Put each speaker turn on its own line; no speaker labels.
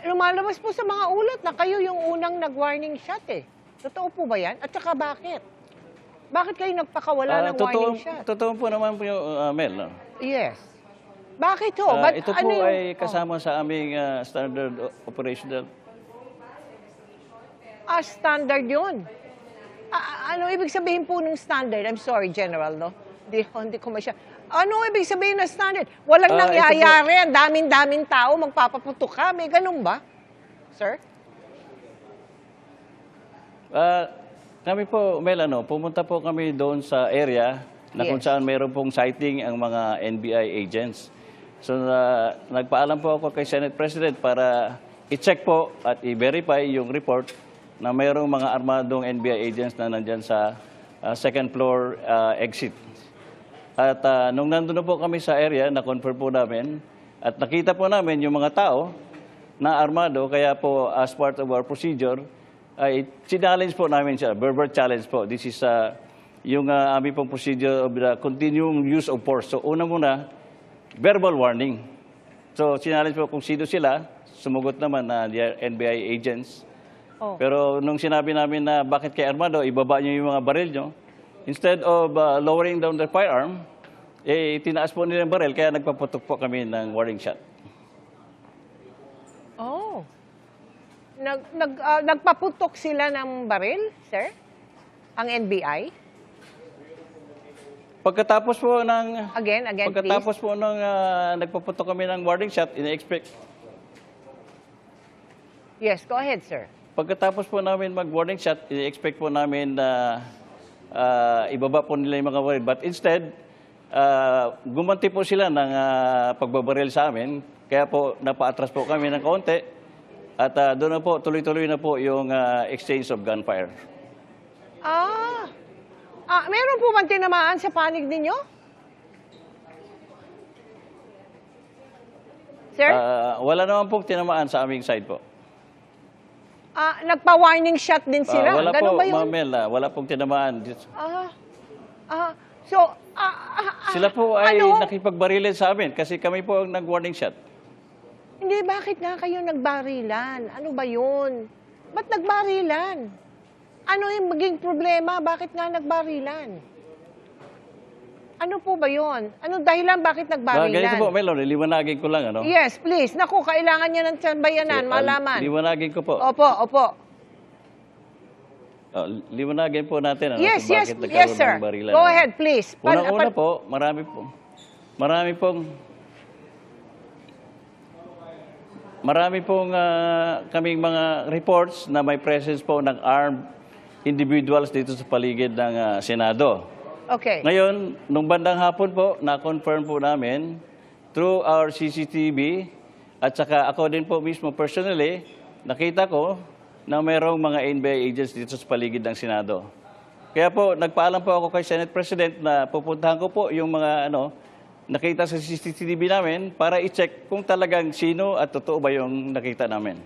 lumalabas po sa mga ulat na kayo yung unang nag-warning shot eh. Totoo po ba yan? At saka bakit? Bakit kayo nagpakawala ng warning shot?
Totoo po naman po yung Mel. No?
Yes. Bakit ho?
Ito po ay kasama sa aming standard operational.
Standard yun. Ano ibig sabihin po ng standard? I'm sorry, General, no? Hindi ko masya. Ano ibig sabihin ng standard? Walang nangyayari. Ang daming-daming tao magpapaputok ka. May ganun ba? Sir?
Kami po, Mel, pumunta po kami doon sa area na kung saan mayroon pong sighting ang mga NBI agents. So, nagpaalam po ako kay Senate President para i-check po at i-verify yung report na mayroong mga armadong NBI agents na nandyan sa second floor exit. At nung nandun na po kami sa area, na-confirm po namin at nakita po namin yung mga tao na armado, kaya po as part of our procedure, ay challenge po namin siya, verbal challenge po. This is yung aming pong procedure of the continuum use of force. So una muna, verbal warning. So challenge po kung sino sila, sumugot naman na they are NBI agents. Pero nung sinabi namin na bakit kay armado, ibaba nyo yung mga baril nyo, instead of lowering down the firearm, tinaas po nila yung baril, kaya nagpaputok po kami ng warning shot.
Oh. Nagpaputok sila ng baril, sir? Ang NBI?
Pagkatapos po ng...
Again,
pagkatapos
please.
po ng nagpaputok kami ng warning shot, ina-expect...
Yes, go ahead, sir.
Pagkatapos po namin mag-warning shot, ina-expect po namin na ibaba po nila yung mga baril. But instead, gumanti po sila ng pagbabaril sa amin. Kaya po, napa-atras po kami ng kaunti. At doon na po, tuloy-tuloy na po yung exchange of gunfire.
Meron po bang tinamaan sa panig ninyo? Sir?
Wala naman pong tinamaan sa aming side po.
Nagpa-warning shot din sila?
Wala
Ganun
po,
ba yun?
Ma'am Mel, wala pong tinamaan. Sila po ay nakipagbarilin sa amin kasi kami po ang nag-warning shot.
Hindi, bakit nga kayo nagbarilan? Ano ba yun? Ba't nagbarilan? Ano yung maging problema? Bakit nga nagbarilan? Ano po ba yun? Ano dahilan bakit nagbarilan?
Ganito po, Mel, liwanagin ko lang.
Yes, please. Naku, kailangan niya ng sambayanan, malaman.
Liwanagin ko po.
Opo.
Liwanagin po natin
Yes,
kung bakit nagkaroon
yes, sir.
ng barilan.
Go ahead, please.
Unang-una po, marami pong kaming mga reports na may presence po ng armed individuals dito sa paligid ng Senado.
Okay.
Ngayon, nung bandang hapon po, na-confirm po namin through our CCTV at saka ako din po mismo personally, nakita ko na mayroong mga NBI agents dito sa paligid ng Senado. Kaya po, nagpaalam po ako kay Senate President na pupuntahan ko po yung mga nakita sa CCTV namin para i-check kung talagang sino at totoo ba yung nakita namin.